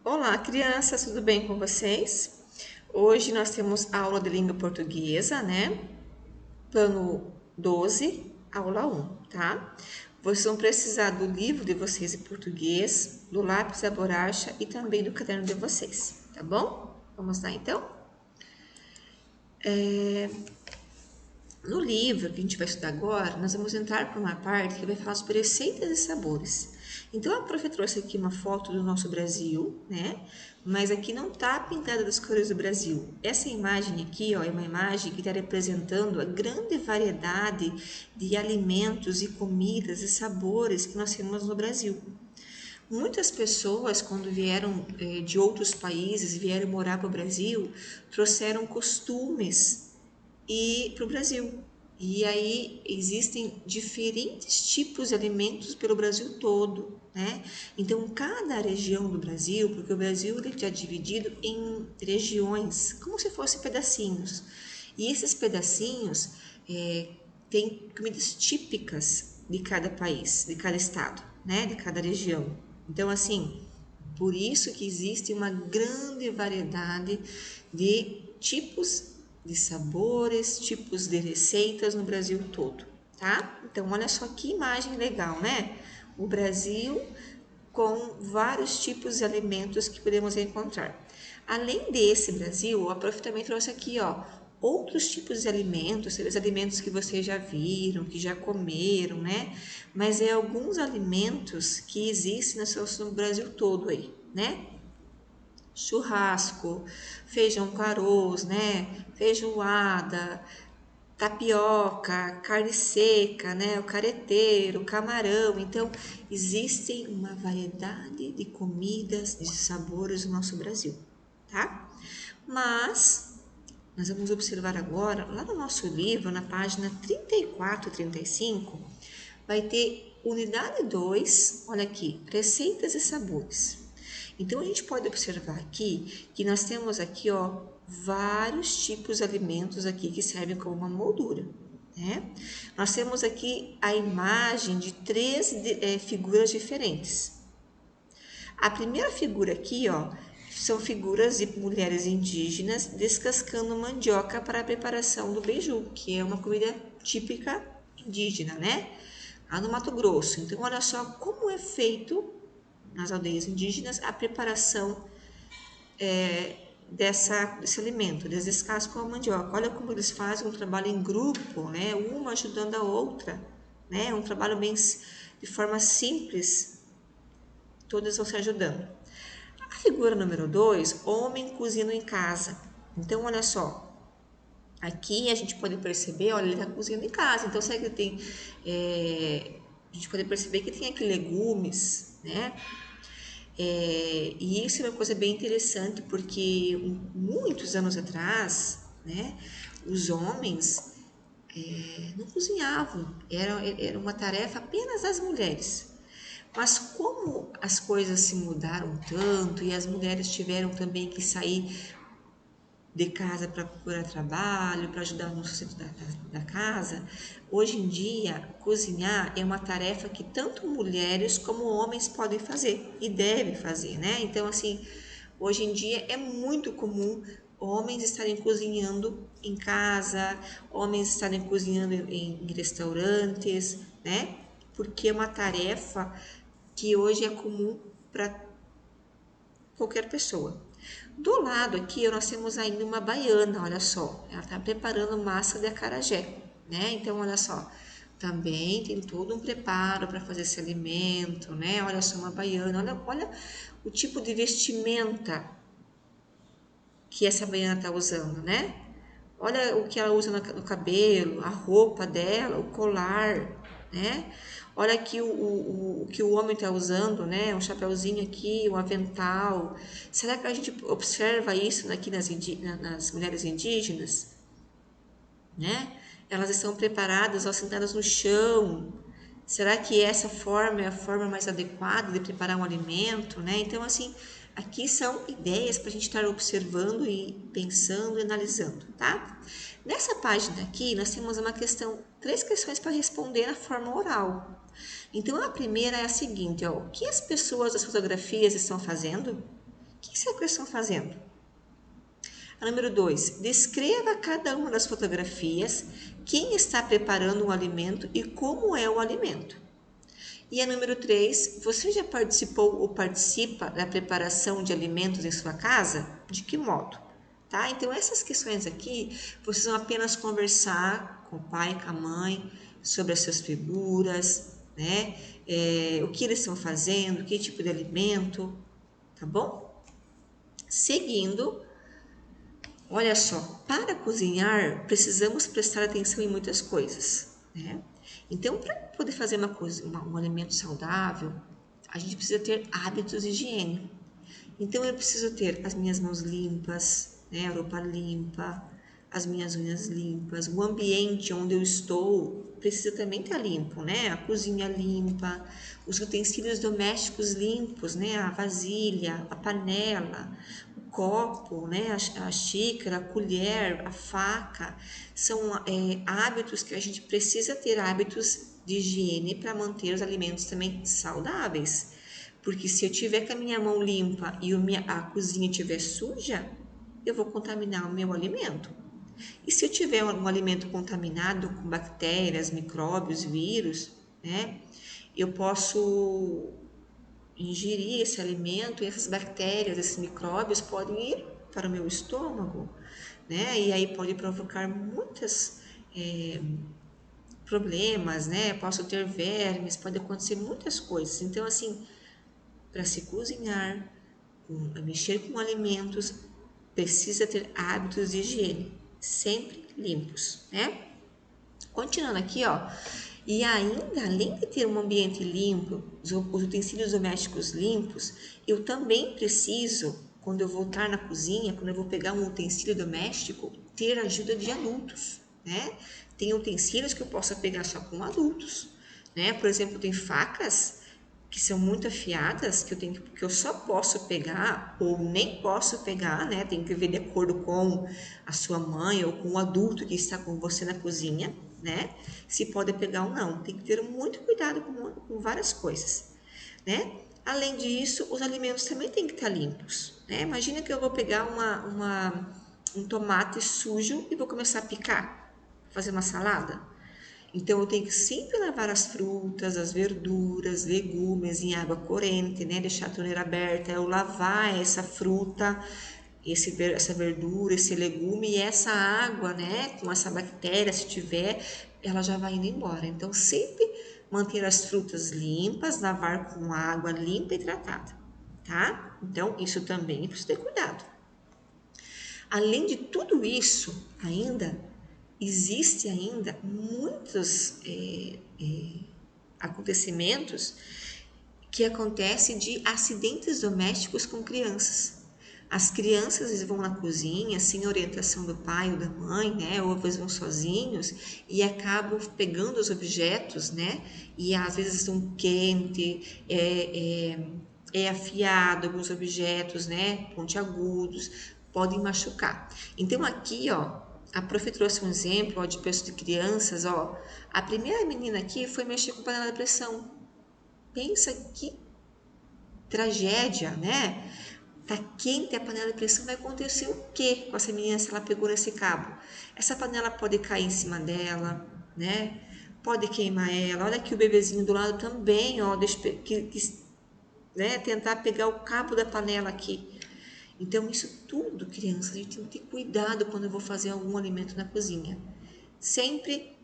Olá, crianças, tudo bem com vocês? Hoje nós temos aula de língua portuguesa, né? Plano 12, aula 1, tá? Vocês vão precisar do livro de vocês em português, do lápis da borracha e também do caderno de vocês, tá bom? Vamos lá então? No livro que a gente vai estudar agora, nós vamos entrar para uma parte que vai falar sobre receitas e sabores. Então, a prof trouxe aqui uma foto do nosso Brasil, né? Mas aqui não está pintada das cores do Brasil. Essa imagem aqui, ó, é uma imagem que está representando a grande variedade de alimentos e comidas e sabores que nós temos no Brasil. Muitas pessoas, quando vieram de outros países, vieram morar para o Brasil, trouxeram costumes e para o Brasil. E aí existem diferentes tipos de alimentos pelo Brasil todo, né? Então, cada região do Brasil, porque o Brasil ele é dividido em regiões, como se fossem pedacinhos. E esses pedacinhos têm comidas típicas de cada país, de cada estado, né? De cada região. Então, assim, por isso que existe uma grande variedade de tipos de sabores, tipos de receitas no Brasil todo, tá? Então, olha só que imagem legal, né? O Brasil com vários tipos de alimentos que podemos encontrar. Além desse Brasil, a prof também trouxe aqui, ó, outros tipos de alimentos, os alimentos que vocês já viram, que já comeram, né? Mas é alguns alimentos que existem no Brasil todo aí, né? Churrasco, feijão com arroz, né? Feijoada, tapioca, carne seca, né? O careteiro, o camarão. Então, existem uma variedade de comidas, de sabores no nosso Brasil, tá? Mas nós vamos observar agora, lá no nosso livro, na página 34 e 35, vai ter unidade 2, olha aqui, receitas e sabores. Então, a gente pode observar aqui que nós temos aqui, ó, vários tipos de alimentos aqui que servem como uma moldura, né? Nós temos aqui a imagem de três figuras diferentes. A primeira figura aqui, ó, são figuras de mulheres indígenas descascando mandioca para a preparação do beiju, que é uma comida típica indígena, né? Lá no Mato Grosso. Então, olha só como é feito nas aldeias indígenas a preparação desse alimento. Eles descascam a mandioca. Olha como eles fazem um trabalho em grupo, né? Uma ajudando a outra, né? Um trabalho bem de forma simples, todas vão se ajudando. A figura número 2, homem cozinhando em casa. Então, olha só, aqui a gente pode perceber, olha, ele está cozinhando em casa. Então, será que ele tem... a gente pode perceber que tem aqui legumes, né? E isso é uma coisa bem interessante, porque muitos anos atrás, né, os homens não cozinhavam, era uma tarefa apenas das mulheres. Mas como as coisas se mudaram tanto e as mulheres tiveram também que sair de casa para procurar trabalho, para ajudar no sustento da casa, hoje em dia, cozinhar é uma tarefa que tanto mulheres como homens podem fazer e devem fazer, né? Então, assim, hoje em dia é muito comum homens estarem cozinhando em casa, homens estarem cozinhando em restaurantes, né? Porque é uma tarefa que hoje é comum para qualquer pessoa. Do lado aqui nós temos ainda uma baiana, olha só, ela está preparando massa de acarajé, né? Então, olha só, também tem todo um preparo para fazer esse alimento, né? Olha só, uma baiana, olha o tipo de vestimenta que essa baiana está usando, né? Olha o que ela usa no cabelo, a roupa dela, o colar, né? Olha aqui o que o homem está usando, né? Um chapéuzinho aqui, um avental. Será que a gente observa isso aqui nas mulheres indígenas, né? Elas estão preparadas, ou sentadas no chão. Será que essa forma é a forma mais adequada de preparar um alimento, né? Então, assim, aqui são ideias para a gente estar observando e pensando e analisando, tá? Nessa página aqui, nós temos uma questão, três questões para responder na forma oral. Então, a primeira é a seguinte, ó, o que as pessoas das fotografias estão fazendo? O que será que eles estão fazendo? A número 2, descreva cada uma das fotografias quem está preparando o alimento e como é o alimento. E a número 3, você já participou ou participa da preparação de alimentos em sua casa? De que modo? Tá? Então, essas questões aqui, vocês vão apenas conversar com o pai, com a mãe, sobre as suas figuras, né? O que eles estão fazendo, que tipo de alimento, tá bom? Seguindo, olha só, para cozinhar, precisamos prestar atenção em muitas coisas, né? Então, para poder fazer um alimento saudável, a gente precisa ter hábitos de higiene. Então, eu preciso ter as minhas mãos limpas, né? A roupa limpa, as minhas unhas limpas, o ambiente onde eu estou precisa também estar limpo, né? A cozinha limpa, os utensílios domésticos limpos, né? A vasilha, a panela, o copo, né? A xícara, a colher, a faca, são hábitos que a gente precisa ter, hábitos de higiene para manter os alimentos também saudáveis. Porque se eu tiver com a minha mão limpa e a cozinha estiver suja, eu vou contaminar o meu alimento. E se eu tiver um alimento contaminado com bactérias, micróbios, vírus, né, eu posso ingerir esse alimento e essas bactérias, esses micróbios podem ir para o meu estômago, né, e aí pode provocar muitos problemas, né, posso ter vermes, pode acontecer muitas coisas. Então, assim, para se cozinhar, mexer com alimentos, precisa ter hábitos de higiene, sempre limpos, né? Continuando aqui, ó, e ainda, além de ter um ambiente limpo, os utensílios domésticos limpos, eu também preciso, quando eu voltar na cozinha, quando eu vou pegar um utensílio doméstico, ter ajuda de adultos, né? Tem utensílios que eu possa pegar só com adultos, né? Por exemplo, tem facas que são muito afiadas, que eu só posso pegar ou nem posso pegar, né? Tem que ver de acordo com a sua mãe ou com o adulto que está com você na cozinha, né? Se pode pegar ou não. Tem que ter muito cuidado com várias coisas, né? Além disso, os alimentos também têm que estar limpos, né? Imagina que eu vou pegar um tomate sujo e vou começar a picar, fazer uma salada. Então, eu tenho que sempre lavar as frutas, as verduras, legumes em água corrente, né? Deixar a torneira aberta, eu lavar essa fruta, essa verdura, esse legume e essa água, né? Com essa bactéria, se tiver, ela já vai indo embora. Então, sempre manter as frutas limpas, lavar com água limpa e tratada, tá? Então, isso também precisa ter cuidado. Além de tudo isso, existe ainda muitos acontecimentos que acontecem de acidentes domésticos com crianças. As crianças vão na cozinha sem orientação do pai ou da mãe, né? Ou eles vão sozinhos e acabam pegando os objetos, né? E às vezes estão quente, é afiado alguns objetos, né? Pontiagudos, podem machucar. Então aqui, ó, a prof trouxe um exemplo ó, de pessoas de crianças, ó. A primeira menina aqui foi mexer com panela de pressão. Pensa que tragédia, né? Tá quente a panela de pressão, vai acontecer o que com essa menina se ela pegou nesse cabo? Essa panela pode cair em cima dela, né? Pode queimar ela. Olha aqui o bebezinho do lado também, ó, né, tentar pegar o cabo da panela aqui. Então, isso tudo, crianças, a gente tem que ter cuidado quando eu vou fazer algum alimento na cozinha. Sempre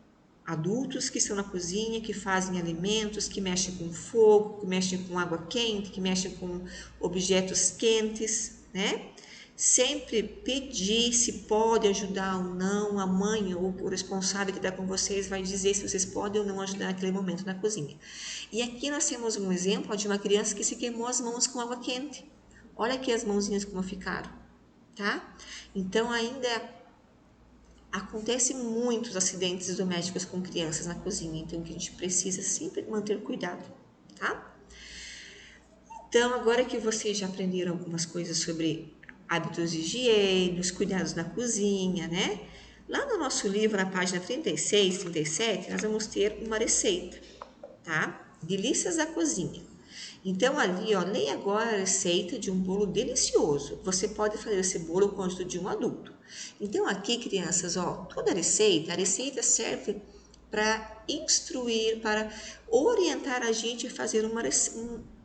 adultos que estão na cozinha, que fazem alimentos, que mexem com fogo, que mexem com água quente, que mexem com objetos quentes, né? Sempre pedir se pode ajudar ou não, a mãe ou o responsável que está com vocês vai dizer se vocês podem ou não ajudar naquele momento na cozinha. E aqui nós temos um exemplo de uma criança que se queimou as mãos com água quente. Olha aqui as mãozinhas como ficaram, tá? Então ainda acontece muitos acidentes domésticos com crianças na cozinha, então que a gente precisa sempre manter cuidado, tá? Então, agora que vocês já aprenderam algumas coisas sobre hábitos de higiene, os cuidados na cozinha, né? Lá no nosso livro, na página 36, 37, nós vamos ter uma receita, tá? Delícias da cozinha. Então, ali, ó, leia agora a receita de um bolo delicioso. Você pode fazer esse bolo com a ajuda de um adulto. Então, aqui, crianças, ó, toda a receita serve para instruir, para orientar a gente a fazer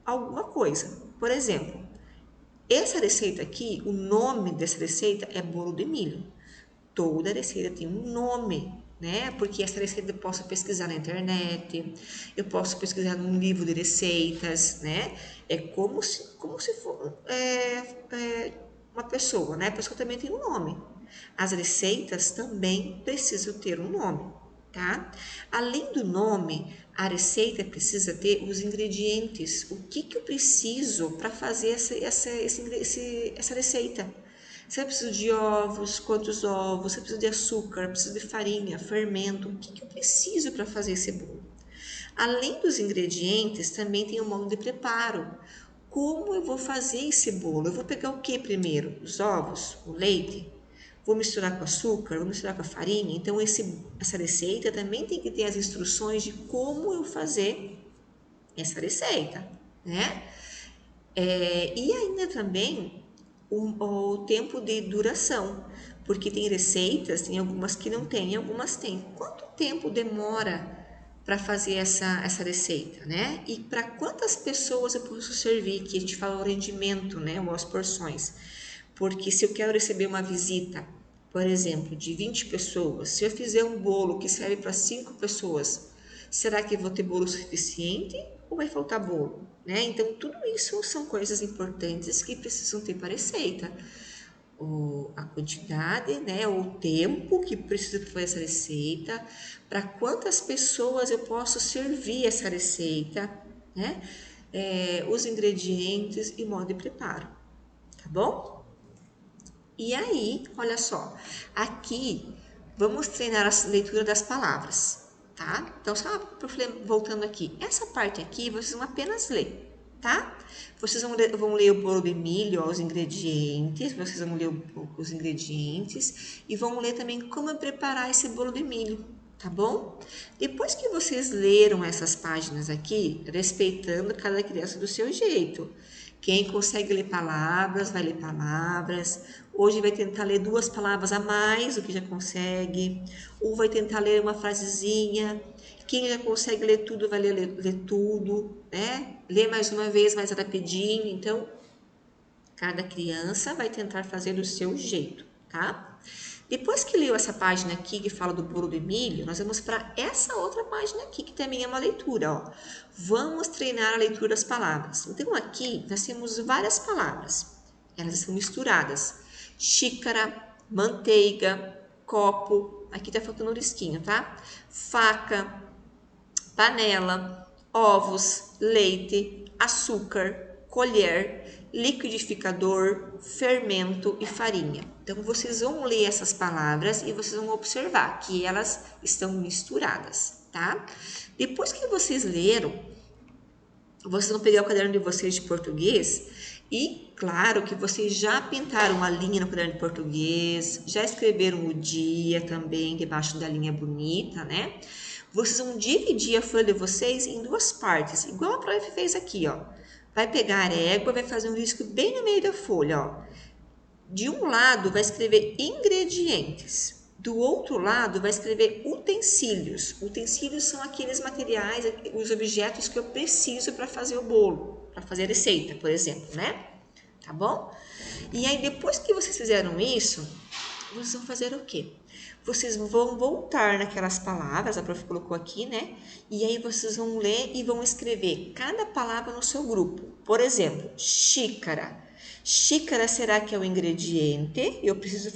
alguma coisa. Por exemplo, essa receita aqui, o nome dessa receita é bolo de milho. Toda receita tem um nome, né? Porque essa receita eu posso pesquisar na internet, eu posso pesquisar num livro de receitas, né? É como se for uma pessoa, né? A pessoa também tem um nome. As receitas também precisam ter um nome, tá? Além do nome, a receita precisa ter os ingredientes. O que eu preciso para fazer essa receita? Você precisa de ovos, quantos ovos, você precisa de açúcar, precisa de farinha, fermento. O que eu preciso para fazer esse bolo? Além dos ingredientes, também tem o modo de preparo. Como eu vou fazer esse bolo? Eu vou pegar o que primeiro? Os ovos, o leite? Vou misturar com açúcar, vou misturar com a farinha. Então, essa receita também tem que ter as instruções de como eu fazer essa receita, né? E ainda também o tempo de duração, porque tem receitas, tem algumas que não tem, algumas tem. Quanto tempo demora para fazer essa receita, né? E para quantas pessoas eu posso servir, que a gente fala o rendimento, né? Ou as porções. Porque se eu quero receber uma visita, por exemplo, de 20 pessoas, se eu fizer um bolo que serve para 5 pessoas, será que eu vou ter bolo suficiente ou vai faltar bolo? Né? Então, tudo isso são coisas importantes que precisam ter para a receita. A quantidade, né, o tempo que precisa fazer essa receita, para quantas pessoas eu posso servir essa receita, né? Os ingredientes e modo de preparo, tá bom? E aí, olha só, aqui vamos treinar a leitura das palavras, tá? Então, só voltando aqui, essa parte aqui vocês vão apenas ler, tá? Vocês vão ler o bolo de milho, ó, os ingredientes, vocês vão ler os ingredientes e vão ler também como preparar esse bolo de milho, tá bom? Depois que vocês leram essas páginas aqui, respeitando cada criança do seu jeito, quem consegue ler palavras, vai ler palavras. Hoje vai tentar ler 2 palavras a mais do que já consegue. Ou vai tentar ler uma frasezinha. Quem já consegue ler tudo, vai ler tudo, né? Ler mais uma vez, mais rapidinho. Então, cada criança vai tentar fazer do seu jeito, tá? Depois que leu essa página aqui que fala do bolo de milho, nós vamos para essa outra página aqui que também é uma leitura, ó. Vamos treinar a leitura das palavras. Então aqui nós temos várias palavras. Elas estão misturadas. Xícara, manteiga, copo, aqui tá faltando um risquinho, tá? Faca, panela, ovos, leite, açúcar, colher, liquidificador, fermento e farinha. Então, vocês vão ler essas palavras e vocês vão observar que elas estão misturadas, tá? Depois que vocês leram, vocês vão pegar o caderno de vocês de português e, claro, que vocês já pintaram a linha no caderno de português, já escreveram o dia também debaixo da linha bonita, né? Vocês vão dividir a folha de vocês em 2 partes, igual a prof fez aqui, ó. Vai pegar a régua, vai fazer um risco bem no meio da folha, ó. De um lado vai escrever ingredientes, do outro lado vai escrever utensílios. Utensílios são aqueles materiais, os objetos que eu preciso para fazer o bolo, para fazer a receita, por exemplo, né? Tá bom? E aí depois que vocês fizeram isso, vocês vão fazer o quê? Vocês vão voltar naquelas palavras, a prof colocou aqui, né? E aí vocês vão ler e vão escrever cada palavra no seu grupo. Por exemplo, xícara. Xícara será que é o ingrediente? Eu preciso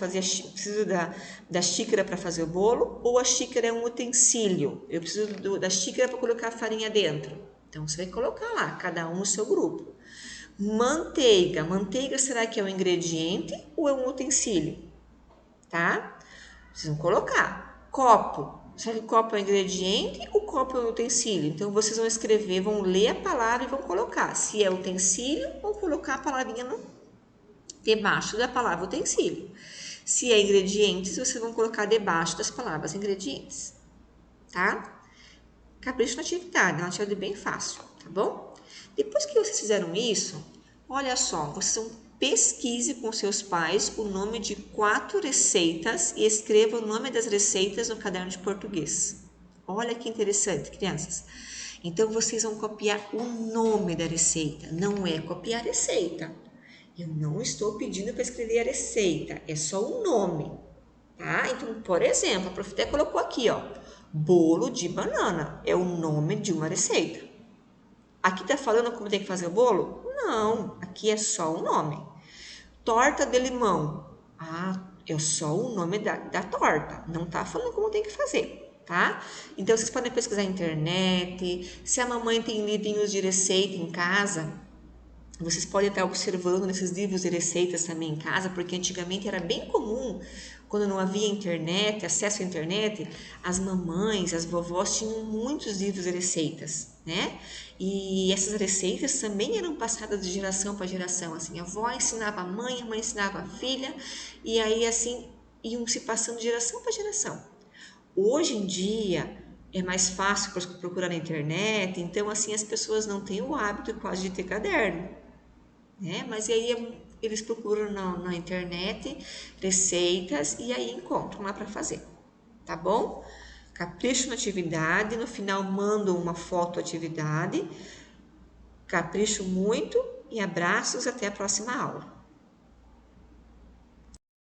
da xícara para fazer o bolo? Ou a xícara é um utensílio? Eu preciso da xícara para colocar a farinha dentro. Então, você vai colocar lá, cada um no seu grupo. Manteiga. Manteiga será que é um ingrediente ou é um utensílio? Tá? Vocês vão colocar. Copo. Será que o copo é um ingrediente ou o copo é um utensílio? Então, vocês vão escrever, vão ler a palavra e vão colocar se é utensílio ou colocar a palavrinha debaixo da palavra utensílio. Se é ingredientes, vocês vão colocar debaixo das palavras ingredientes. Tá? Capricho na atividade, é uma atividade bem fácil, tá bom? Depois que vocês fizeram isso, olha só, vocês vão pesquise com seus pais o nome de 4 receitas e escreva o nome das receitas no caderno de português. Olha que interessante, crianças. Então vocês vão copiar o nome da receita, não é copiar a receita. Eu não estou pedindo para escrever a receita, é só o nome, tá? Então, por exemplo, a prof até colocou aqui, ó, bolo de banana, é o nome de uma receita. Aqui tá falando como tem que fazer o bolo? Não, aqui é só o nome. Torta de limão. Ah, é só o nome da torta, não tá falando como tem que fazer, tá? Então, vocês podem pesquisar na internet, se a mamãe tem livrinhos de receita em casa, vocês podem estar observando nesses livros de receitas também em casa, porque antigamente era bem comum, quando não havia internet, acesso à internet, as mamães, as vovós tinham muitos livros de receitas, né? E essas receitas também eram passadas de geração para geração, assim, a avó ensinava a mãe ensinava a filha, e aí assim iam se passando de geração para geração. Hoje em dia é mais fácil procurar na internet, então assim as pessoas não têm o hábito quase de ter caderno, né? Mas aí eles procuram na internet receitas e aí encontram lá para fazer, tá bom? Capricho na atividade, no final mandam uma foto da atividade. Capricho muito e abraços, até a próxima aula.